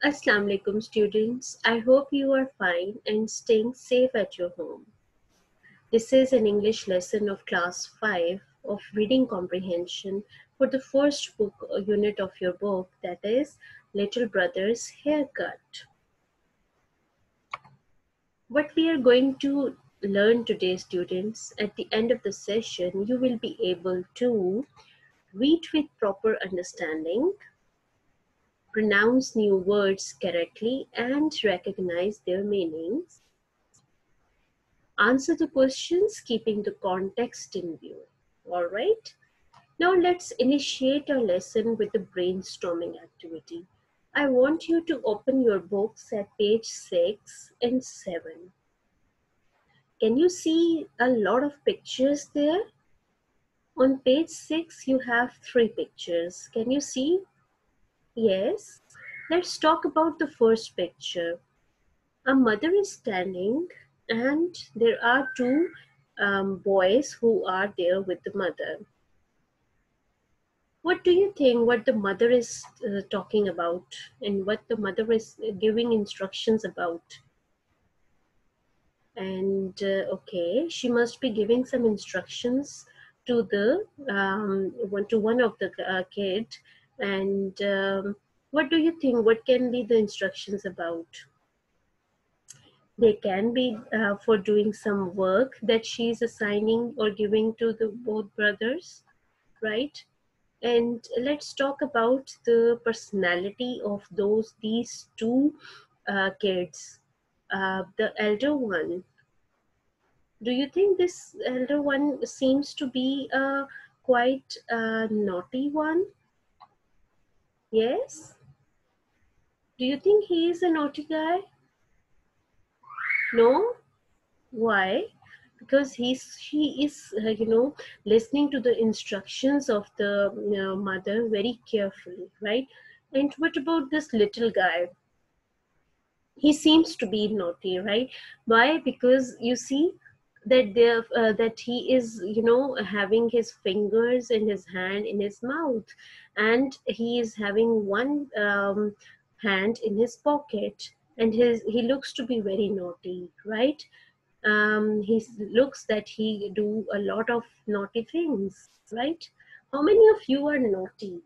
Assalamu alaikum students. I hope you are fine and staying safe at your home. This is an English lesson of class 5 of reading comprehension for the first book unit of your book, that is Little Brother's Haircut. What we are going to learn today, students, at the end of the session you will be able to read with proper understanding, pronounce new words correctly and recognize their meanings, answer the questions keeping the context in view. All right. Now let's initiate our lesson with a brainstorming activity. I want you to open your books at page 6 and 7. Can you see a lot of pictures there? On page 6 you have 3 pictures. Can you see? Yes. Let's talk about the first picture. A mother is standing and there are two boys who are there with the mother. What do you think what the mother is talking about and what the mother is giving instructions about? And okay, she must be giving some instructions to the one of the kid. And what do you think? What can be the instructions about? They can be for doing some work that she's assigning or giving to the both brothers, right? And let's talk about the personality of these two kids. The elder one, do you think this elder one seems to be a quite naughty one? Yes? Do you think he is a naughty guy? No? Why? Because she is listening to the instructions of the mother very carefully, right? And what about this little guy? He seems to be naughty, right? Why? Because you see that there that he is having his fingers in his hand in his mouth, and he is having one hand in his pocket, and he looks to be very naughty, right? He looks that he do a lot of naughty things, right? How many of you are naughty?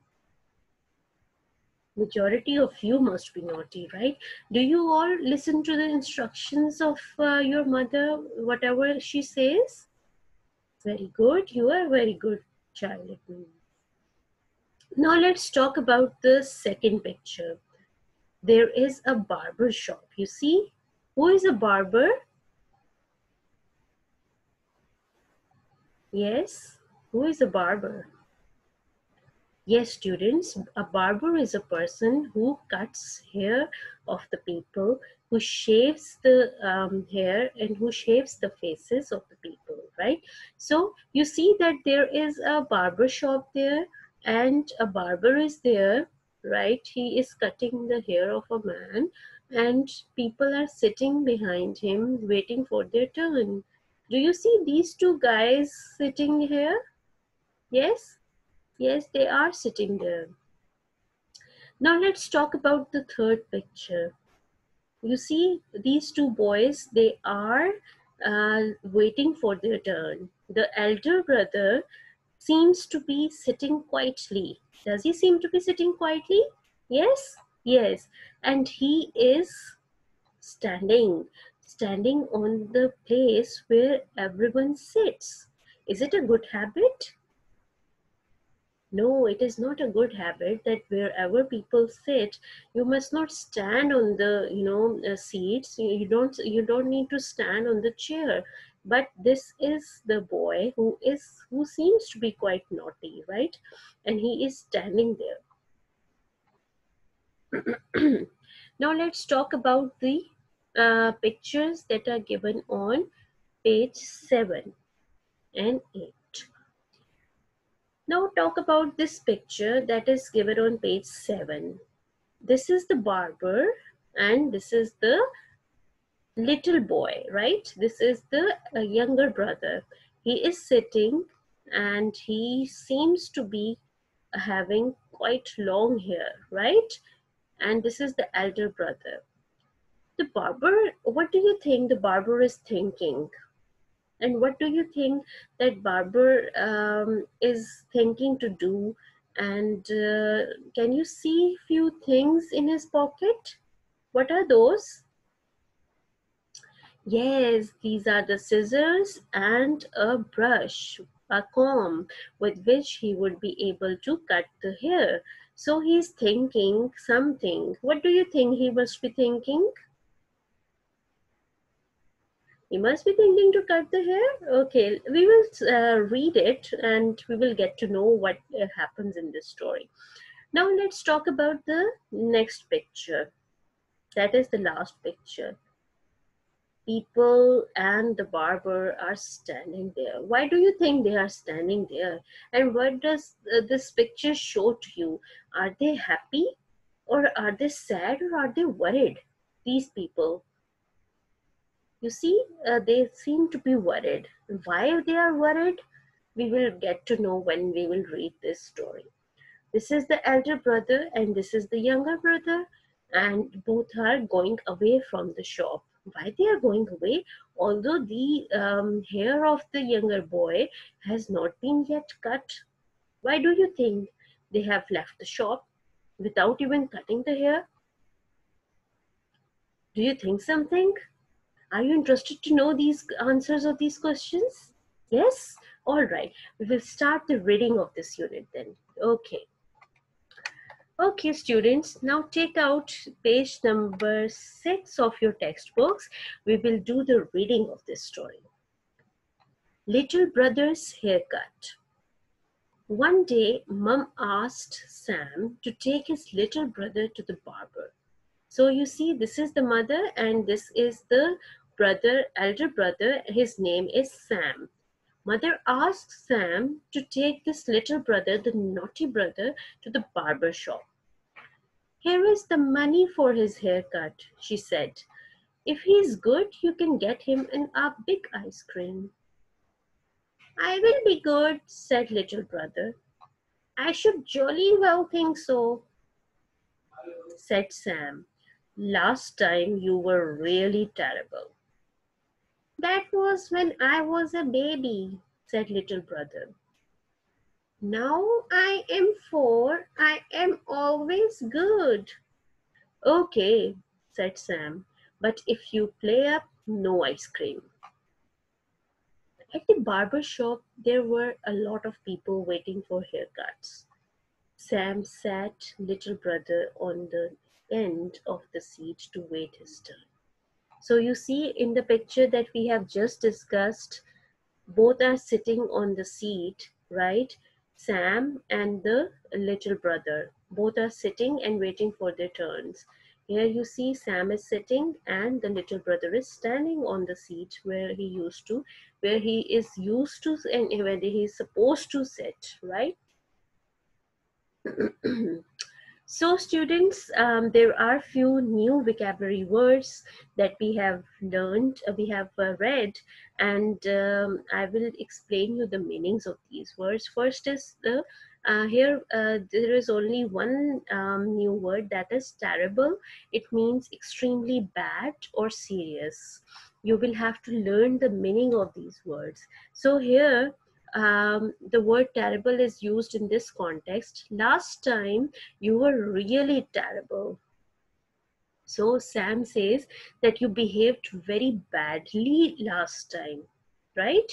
Majority of you must be naughty, right? Do you all listen to the instructions of your mother, whatever she says? Very good. You are a very good child. Now let's talk about the second picture. There is a barber shop. You see, who is a barber? Yes, who is a barber? Yes, students, a barber is a person who cuts hair of the people, who shaves the hair and who shaves the faces of the people, right? So you see that there is a barber shop there and a barber is there, right? He is cutting the hair of a man and people are sitting behind him waiting for their turn. Do you see these two guys sitting here? Yes? Yes, they are sitting there. Now let's talk about the third picture. You see these two boys, they are waiting for their turn. The elder brother seems to be sitting quietly. Does he seem to be sitting quietly? Yes? Yes. And he is standing on the place where everyone sits. Is it a good habit? No, it is not a good habit that wherever people sit, you must not stand on the seats. You don't need to stand on the chair. But this is the boy who seems to be quite naughty, right? And he is standing there. Now let's talk about the pictures that are given on page 7 and 8. Now talk about this picture that is given on page 7. This is the barber and this is the little boy, right? This is the younger brother. He is sitting and he seems to be having quite long hair, right? and this is the elder brother. The barber, what do you think the barber is thinking? And what do you think that barber is thinking to do? And can you see few things in his pocket? What are those? Yes, these are the scissors and a brush, a comb with which he would be able to cut the hair. So he's thinking something. What do you think he must be thinking? He must be thinking to cut the hair. Okay, we will read it and we will get to know what happens in this story. Now let's talk about the next picture. That is the last picture. People and the barber are standing there. Why do you think they are standing there? And what does this picture show to you? Are they happy, or are they sad, or are they worried? These people, you see, they seem to be worried. Why they are worried, we will get to know when we will read this story. This is the elder brother and this is the younger brother, and both are going away from the shop. Why they are going away? Although the hair of the younger boy has not been yet cut, why do you think they have left the shop without even cutting the hair? Do you think something? Are you interested to know these answers of these questions? Yes? All right. We will start the reading of this unit then. Okay. Okay, students, now take out page number 6 of your textbooks. We will do the reading of this story. Little Brother's Haircut. One day, Mum asked Sam to take his little brother to the barber. So you see, this is the mother and this is the brother, elder brother. His name is Sam. Mother asked Sam to take this little brother, the naughty brother, to the barber shop. Here is the money for his haircut, she said. If he's good, you can get him a big ice cream. I will be good, said little brother. I should jolly well think so, said Sam. Last time you were really terrible. That was when I was a baby, said little brother. Now I am 4, I am always good. Okay, said Sam, but if you play up, no ice cream. At the barber shop, there were a lot of people waiting for haircuts. Sam sat little brother on the end of the seat to wait his turn. So you see in the picture that we have just discussed, both are sitting on the seat, right? Sam and the little brother, both are sitting and waiting for their turns. Here you see Sam is sitting and the little brother is standing on the seat where he is used to and where he is supposed to sit, right? So students, there are few new vocabulary words that we have learned, we have read, and I will explain you the meanings of these words. First is there is only one new word, that is terrible. It means extremely bad or serious. You will have to learn the meaning of these words. So here the word terrible is used in this context. Last time you were really terrible. So Sam says that you behaved very badly last time, right?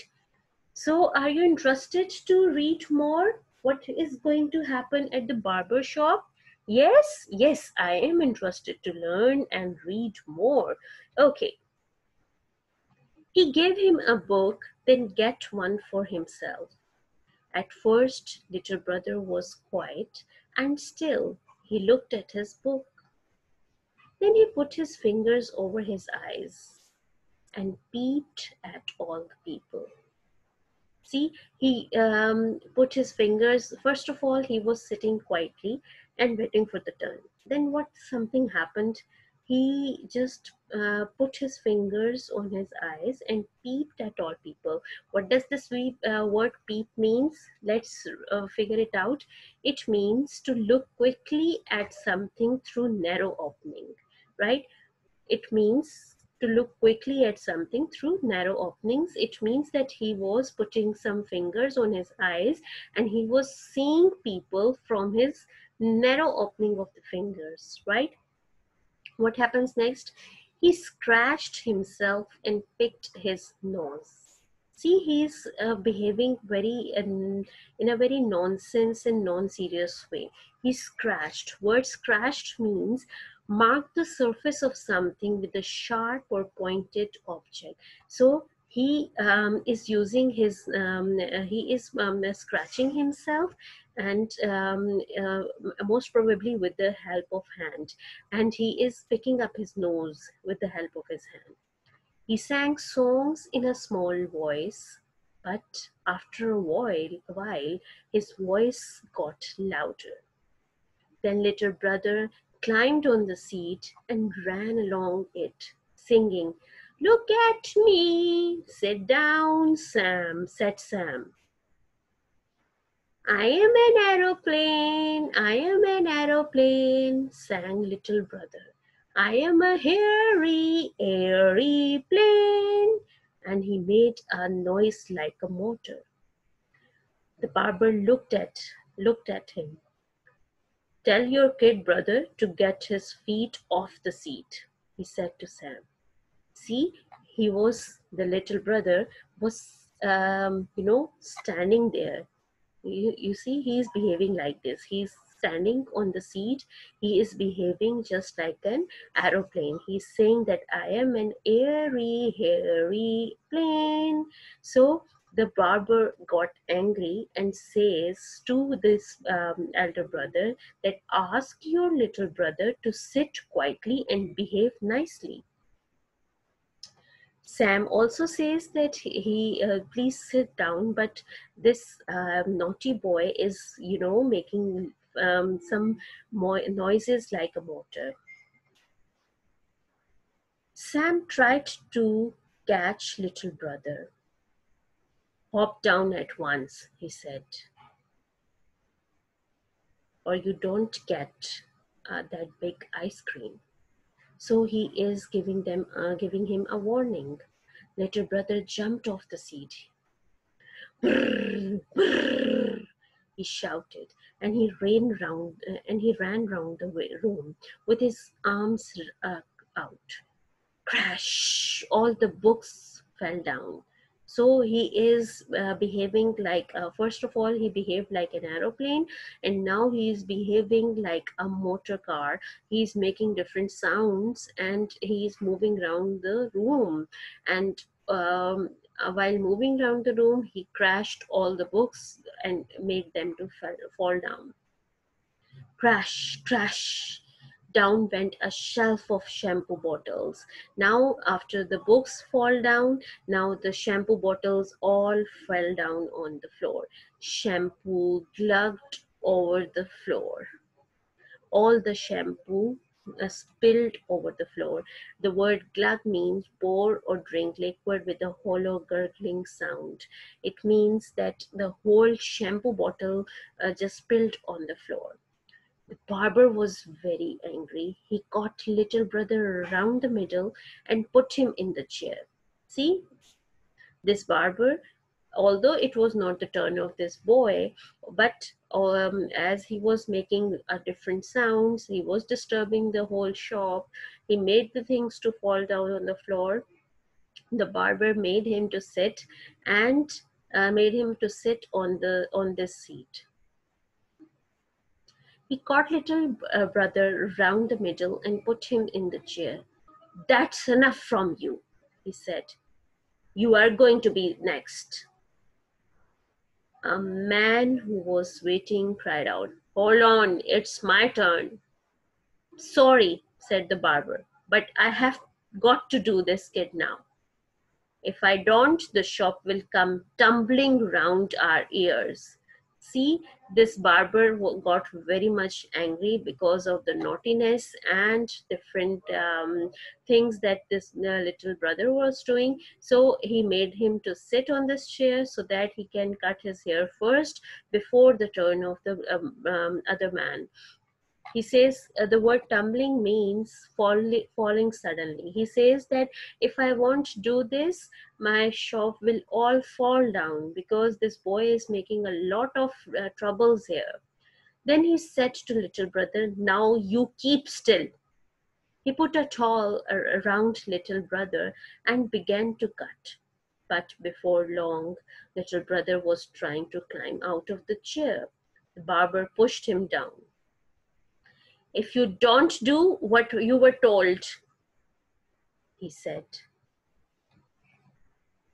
So are you interested to read more? What is going to happen at the barber shop? Yes, yes, I am interested to learn and read more. Okay. He gave him a book, then get one for himself. At first, little brother was quiet and still. He looked at his book. Then he put his fingers over his eyes and peeped at all the people. See, he put his fingers, first of all, he was sitting quietly and waiting for the turn. Then something happened. he just put his fingers on his eyes and peeped at all people. What does this word peep means? Let's figure it out. It means to look quickly at something through narrow opening, right? It means to look quickly at something through narrow openings. It means that he was putting some fingers on his eyes and he was seeing people from his narrow opening of the fingers, right? What happens next? He scratched himself and picked his nose. See, he's behaving very in a very nonsense and non-serious way. He scratched. Word scratched means mark the surface of something with a sharp or pointed object. So he is using his he is scratching himself, and most probably with the help of hand, and he is picking up his nose with the help of his hand. He sang songs in a small voice, but after a while his voice got louder. Then little brother climbed on the seat and ran along it, singing, "Look at me, sit down, Sam," said Sam. "I am an aeroplane, I am an aeroplane," sang little brother. "I am a airy plane." And he made a noise like a motor. The barber looked at him. "Tell your kid brother to get his feet off the seat," he said to Sam. See, the little brother was, standing there. You see, he is behaving like this. He's standing on the seat. He is behaving just like an aeroplane. He's saying that I am an airy plane. So the barber got angry and says to this elder brother that ask your little brother to sit quietly and behave nicely. Sam also says that he please sit down, but this naughty boy is, making some more noises like a motor. Sam tried to catch little brother. "Hop down at once," he said, "or you don't get that big ice cream." So he is giving him a warning. Little brother jumped off the seat. "Brrr, brrr," he shouted, and he ran round the room with his arms out. Crash! All the books fell down. So he is behaving like, first of all, he behaved like an aeroplane, and now he is behaving like a motor car. He's making different sounds and he's moving around the room. And while moving around the room, he crashed all the books and made them to fall down. Crash, crash. Down went a shelf of shampoo bottles. Now, after the books fall down, now the shampoo bottles all fell down on the floor. Shampoo glugged over the floor. All the shampoo spilled over the floor. The word glug means pour or drink liquid with a hollow gurgling sound. It means that the whole shampoo bottle just spilled on the floor. The barber was very angry. He caught little brother around the middle and put him in the chair. See, this barber, although it was not the turn of this boy, but as he was making different sounds, he was disturbing the whole shop. He made the things to fall down on the floor. The barber made him to sit and made him to sit on this seat. He caught little brother round the middle and put him in the chair. "That's enough from you," he said. "You are going to be next." A man who was waiting cried out, "Hold on, it's my turn." "Sorry," said the barber, "but I have got to do this kid now. If I don't, the shop will come tumbling round our ears." See, this barber got very much angry because of the naughtiness and different things that this little brother was doing. So he made him to sit on this chair so that he can cut his hair first before the turn of the other man. He says the word tumbling means falling suddenly. He says that if I won't do this, my shop will all fall down because this boy is making a lot of troubles here. Then he said to little brother, now you keep still. He put a towel around little brother and began to cut. But before long, little brother was trying to climb out of the chair. The barber pushed him down. If you don't do what you were told, he said.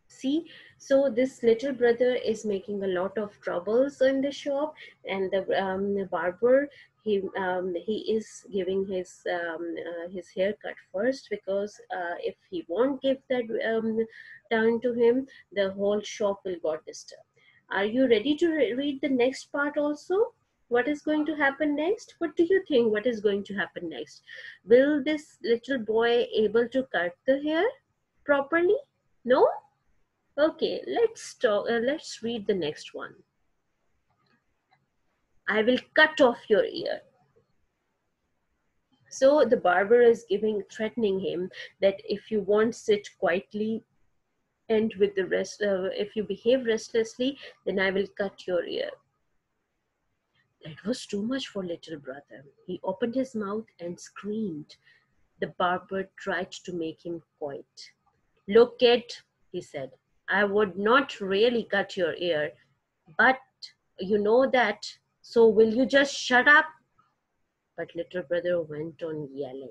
See, so this little brother is making a lot of troubles in the shop, and the barber, he is giving his haircut first, because if he won't give that down to him, the whole shop will got disturbed. Are you ready to read the next part also? What is going to happen next? What do you think? What is going to happen next? Will this little boy able to cut the hair properly? No? Okay, let's talk. Let's read the next one. I will cut off your ear. So the barber is threatening him that if you won't sit quietly and with the rest, if you behave restlessly, then I will cut your ear. That was too much for little brother. He opened his mouth and screamed. The barber tried to make him quiet. Look, kid, he said, I would not really cut your ear, but you know that, so will you just shut up? But little brother went on yelling.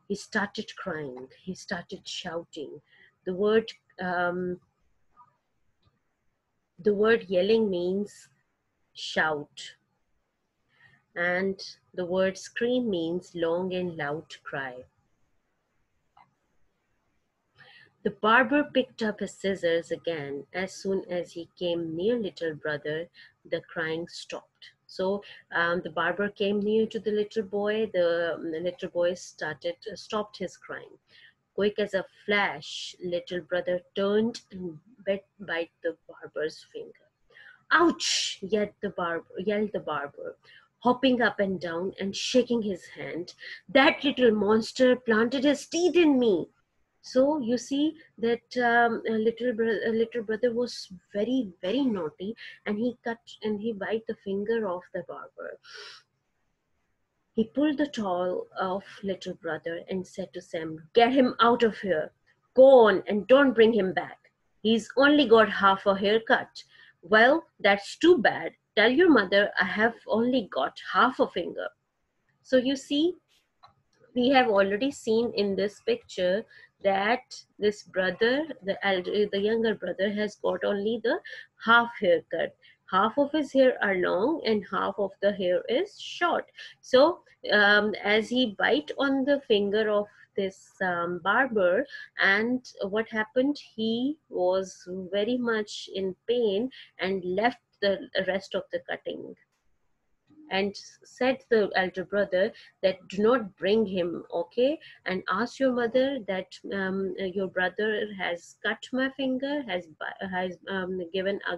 He started crying. He started shouting. The word, um, the word yelling means shout, and the word scream means long and loud cry. The barber picked up his scissors again. As soon as he came near little brother, the crying stopped. So the barber came near to the little boy. The little boy stopped his crying. Quick as a flash, little brother turned and bit the barber's finger. Ouch! Yelled the barber, hopping up and down and shaking his hand. That little monster planted his teeth in me. So you see that little brother was very, very naughty, and he cut and he bite the finger of the barber. He pulled the towel off little brother and said to Sam, get him out of here. Go on and don't bring him back. He's only got half a haircut. Well, that's too bad. Tell your mother I have only got half a finger. So you see, we have already seen in this picture that this brother, the younger brother, has got only the half haircut. Half of his hair are long and half of the hair is short. So as he bite on the finger of this barber, and what happened, he was very much in pain and left the rest of the cutting, and said the elder brother that do not bring him, okay, and ask your mother that your brother has cut my finger, has given a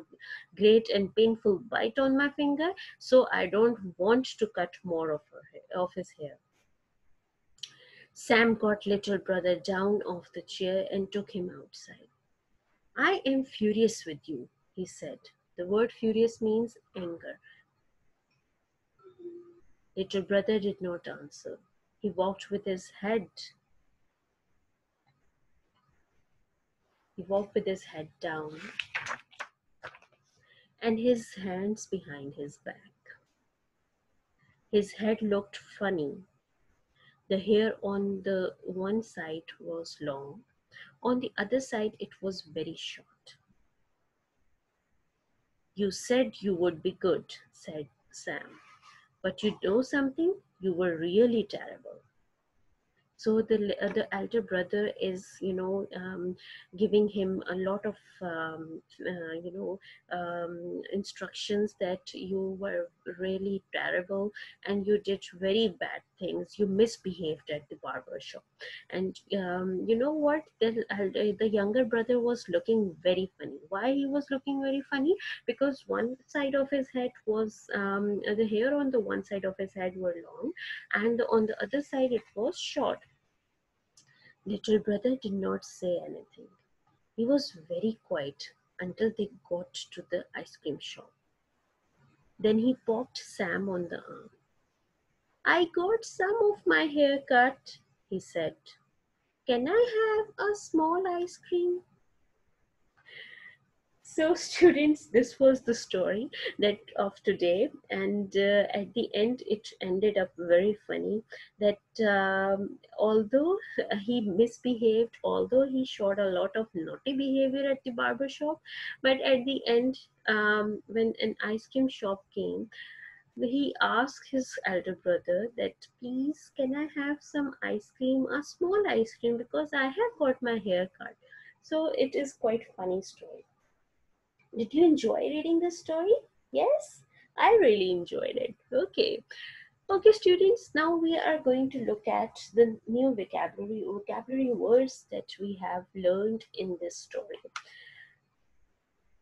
great and painful bite on my finger, so I don't want to cut more of his hair. Sam got little brother down off the chair and took him outside. I am furious with you, he said. The word furious means anger. Little brother did not answer. He walked with his head. He walked with his head down and his hands behind his back. His head looked funny. The hair on the one side was long. On the other side, it was very short. You said you would be good, said Sam. But you know something? You were really terrible. So the elder brother is, giving him a lot of instructions that you were really terrible and you did very bad things. You misbehaved at the barber shop. And you know what, the younger brother was looking very funny. Why he was looking very funny? Because one side of his head was, the hair on the one side of his head were long, and on the other side it was short. Little brother did not say anything. He was very quiet until they got to the ice cream shop. Then he poked Sam on the arm. "I got some of my hair cut," he said. "Can I have a small ice cream?" So, students, this was the story that of today, and at the end, it ended up very funny. That although he misbehaved, although he showed a lot of naughty behavior at the barber shop, but at the end, when an ice cream shop came, he asked his elder brother that, "Please, can I have some ice cream, a small ice cream, because I have got my hair cut." So it is quite funny story. Did you enjoy reading this story? Yes, I really enjoyed it. Okay. Okay, students, now we are going to look at the new vocabulary words that we have learned in this story.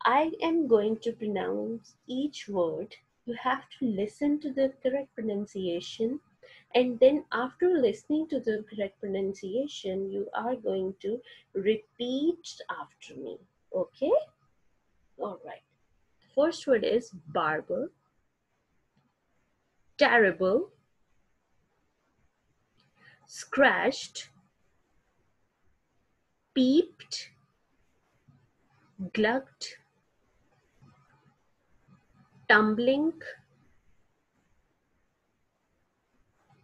I am going to pronounce each word. You have to listen to the correct pronunciation, and then after listening to the correct pronunciation, you are going to repeat after me. Okay? All right. First word is barber, terrible, scratched, peeped, glugged, tumbling,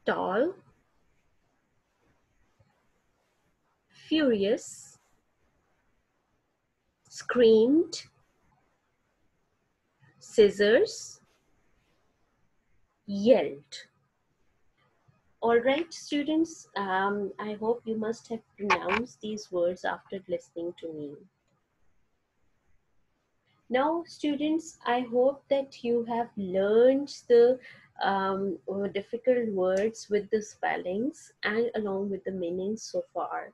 tall, furious, screamed, scissors, yelled. All right, students, I hope you must have pronounced these words after listening to me. Now, students, I hope that you have learned the difficult words with the spellings and along with the meanings so far.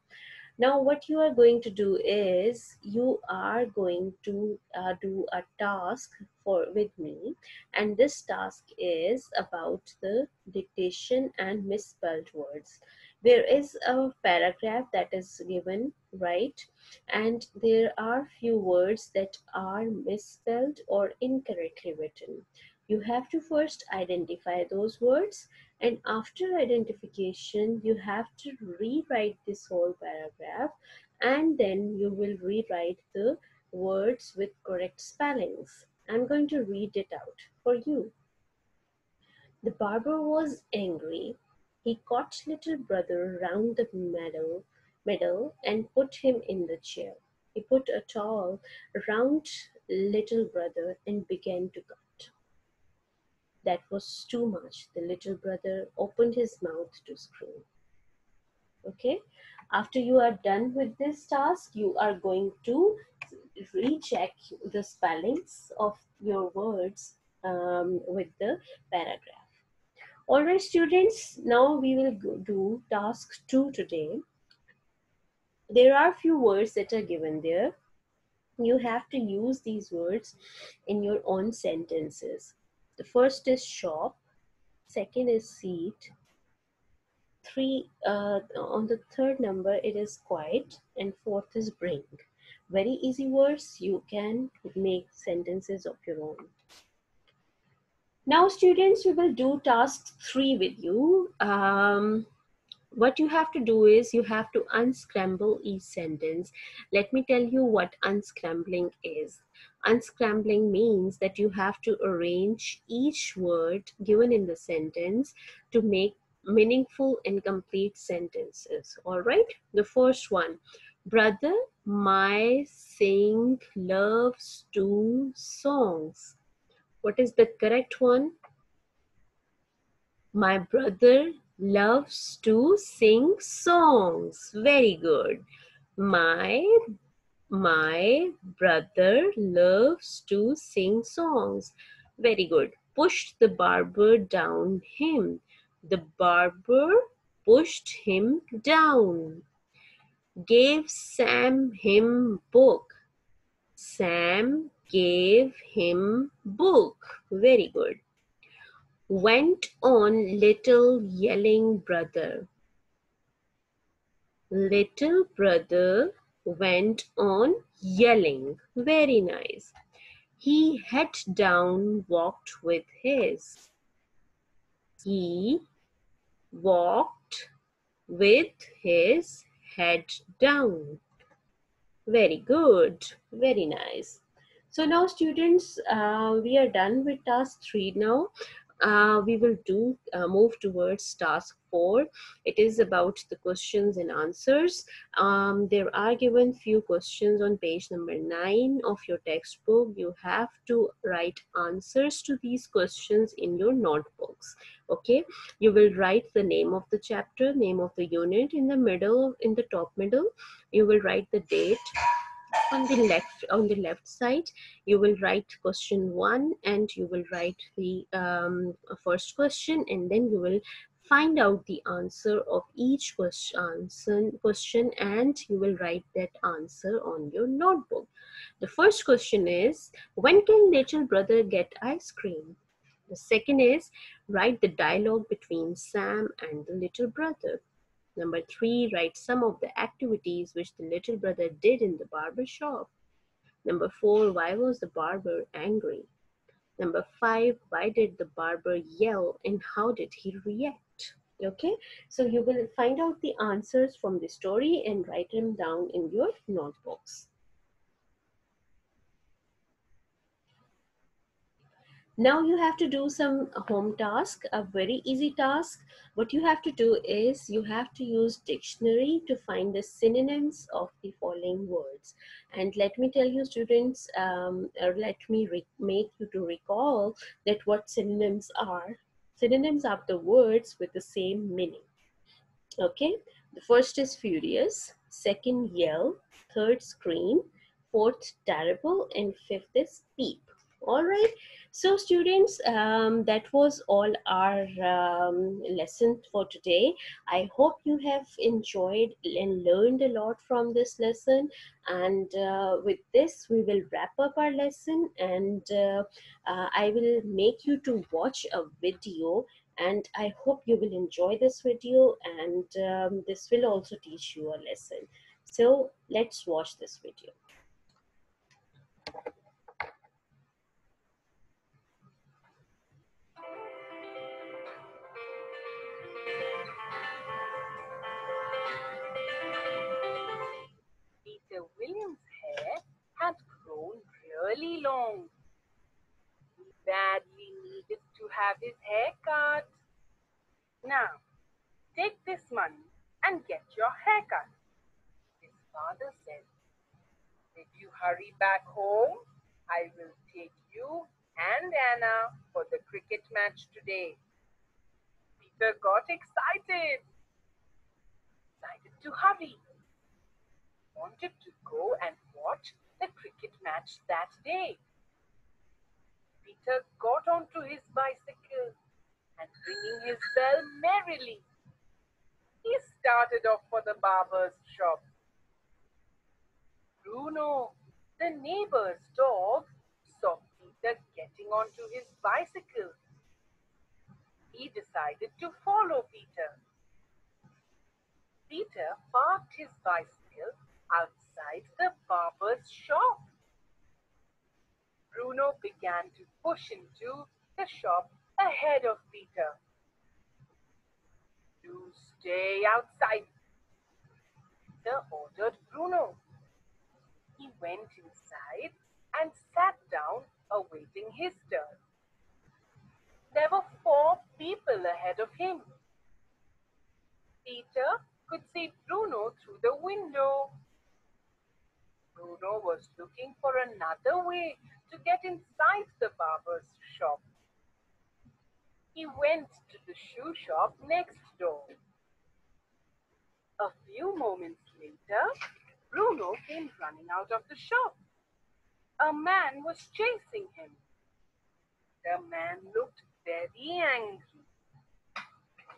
Now, what you are going to do is you are going to do a task with me, and this task is about the dictation and misspelled words. There is a paragraph that is given, right? And there are few words that are misspelled or incorrectly written. You have to first identify those words, and after identification, you have to rewrite this whole paragraph, and then you will rewrite the words with correct spellings. I'm going to read it out for you. The barber was angry. He caught little brother round the middle and put him in the chair. He put a towel round little brother and began to cut. That was too much. The little brother opened his mouth to scream. Okay, after you are done with this task, you are going to recheck the spellings of your words with the paragraph. All right, students, now we will do task 2 today. There are few words that are given there. You have to use these words in your own sentences. The first is shop, second is seat, on the third number it is quiet, and fourth is bring. Very easy words. You can make sentences of your own. Now, students, we will do task 3 with you. What you have to do is you have to unscramble each sentence. Let me tell you what unscrambling is. Unscrambling means that you have to arrange each word given in the sentence to make meaningful and complete sentences. All right, the first one, brother my sing loves two songs. What is the correct one? My brother loves to sing songs. Very good. My brother loves to sing songs. Very good. Pushed the barber down him. The barber pushed him down. Gave Sam him book. Sam gave him book. Very good. Went on little yelling brother. Little brother went on yelling. Very nice. He head down walked with his. He walked with his head down. Very good. Very nice. So now students, we are done with task 3 now. We will move towards task 4. It is about the questions and answers. There are given few questions on page number 9 of your textbook. You have to write answers to these questions in your notebooks. Okay, you will write the name of the chapter, name of the unit in the middle, in the top middle. You will write the date. On the left side you will write question 1 and you will write the first question, and then you will find out the answer of each question and you will write that answer on your notebook. The first question is, when can little brother get ice cream? The second is, write the dialogue between Sam and the little brother. Number 3, write some of the activities which the little brother did in the barber shop. Number 4, why was the barber angry? Number 5, why did the barber yell and how did he react? Okay, so you will find out the answers from the story and write them down in your notebooks. Now you have to do some home task, a very easy task. What you have to do is you have to use dictionary to find the synonyms of the following words. And let me tell you students, or let me make you to recall that what synonyms are. Synonyms are the words with the same meaning. Okay, the first is furious, second yell, third scream, fourth terrible, and fifth is peep. All right, so students, that was all our lesson for today. I hope you have enjoyed and learned a lot from this lesson, and with this we will wrap up our lesson, and I will make you to watch a video, and I hope you will enjoy this video, and this will also teach you a lesson. So let's watch this video. Peter Williams' hair had grown really long. He badly needed to have his hair cut. Now, take this money and get your hair cut, his father said. If you hurry back home, I will take you and Anna for the cricket match today. Peter got excited to hurry. Wanted to go and watch the cricket match that day. Peter got onto his bicycle and ringing his bell merrily, he started off for the barber's shop. Bruno, the neighbor's dog, saw Peter getting onto his bicycle. He decided to follow Peter. Peter parked his bicycle outside the barber's shop. Bruno began to push into the shop ahead of Peter. You stay outside, Peter ordered Bruno. He went inside and sat down awaiting his turn. There were 4 people ahead of him. Peter could see Bruno through the window. Bruno was looking for another way to get inside the barber's shop. He went to the shoe shop next door. A few moments later, Bruno came running out of the shop. A man was chasing him. The man looked very angry.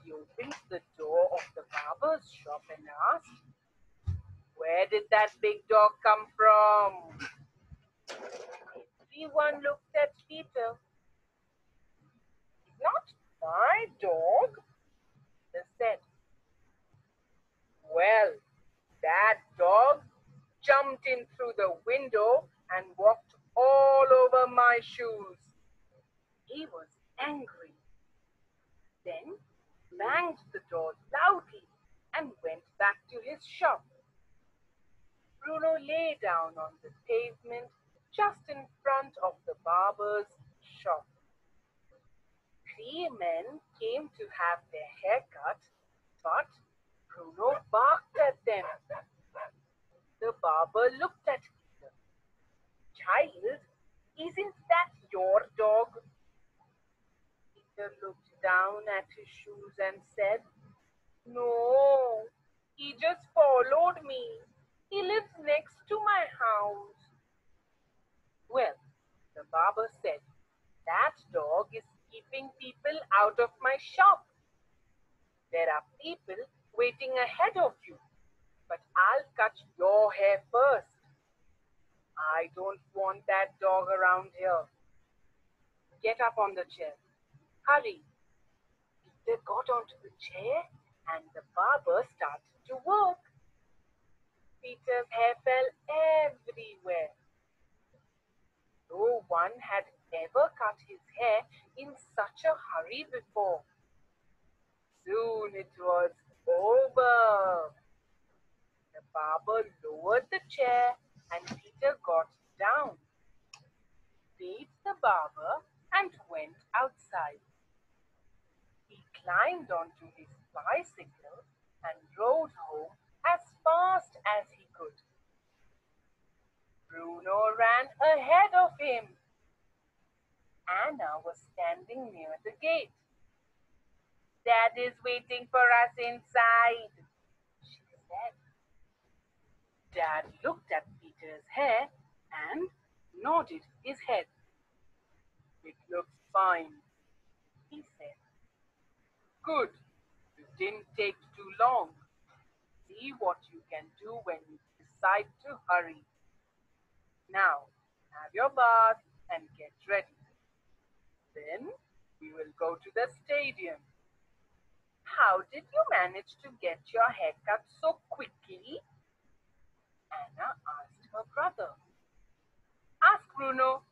He opened the door of the barber's shop and asked, "Where did that big dog come from?" Everyone looked at Peter. "It's not my dog," they said. "Well, that dog jumped in through the window and walked all over my shoes." He was angry. Then banged the door loudly and went back to his shop. Bruno lay down on the pavement just in front of the barber's shop. Three men came to have their hair cut, but Bruno barked at them. The barber looked at Peter. "Child, isn't that your dog?" Peter looked down at his shoes and said, "No, he just followed me. He lives next to my house." "Well," the barber said, "that dog is keeping people out of my shop. There are people waiting ahead of you, but I'll cut your hair first. I don't want that dog around here. Get up on the chair. Hurry." Peter got onto the chair and the barber started to work. Peter's hair fell everywhere. No one had ever cut his hair in such a hurry before. Soon it was over. The barber lowered the chair and Peter got down, paid the barber, and went outside. He climbed onto his bicycle and rode home as fast as he could. Bruno ran ahead of him. Anna was standing near the gate. "Dad is waiting for us inside," she said. Dad looked at Peter's hair and nodded his head. "It looks fine," he said. "Good. You didn't take too long. See what you can do when you decide to hurry. Now, have your bath and get ready. Then we will go to the stadium." "How did you manage to get your haircut so quickly?" Anna asked her brother. "Ask Bruno,"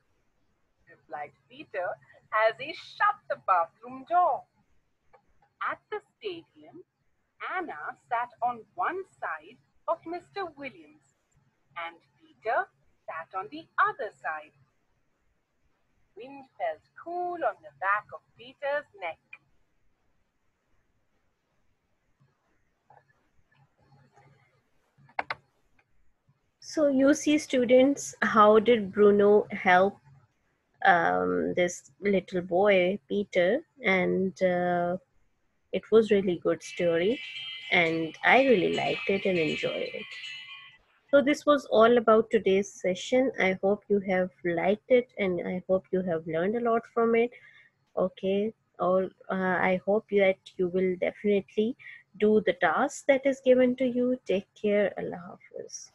replied Peter as he shut the bathroom door. At the stadium, Anna sat on one side of Mr. Williams and Peter sat on the other side. Wind felt cool on the back of Peter's neck. So you see, students, how did Bruno help this little boy, Peter? And it was really good story, and I really liked it and enjoyed it. So this was all about today's session. I hope you have liked it, and I hope you have learned a lot from it. Okay, or I hope that you will definitely do the task that is given to you. Take care. Allah Hafiz.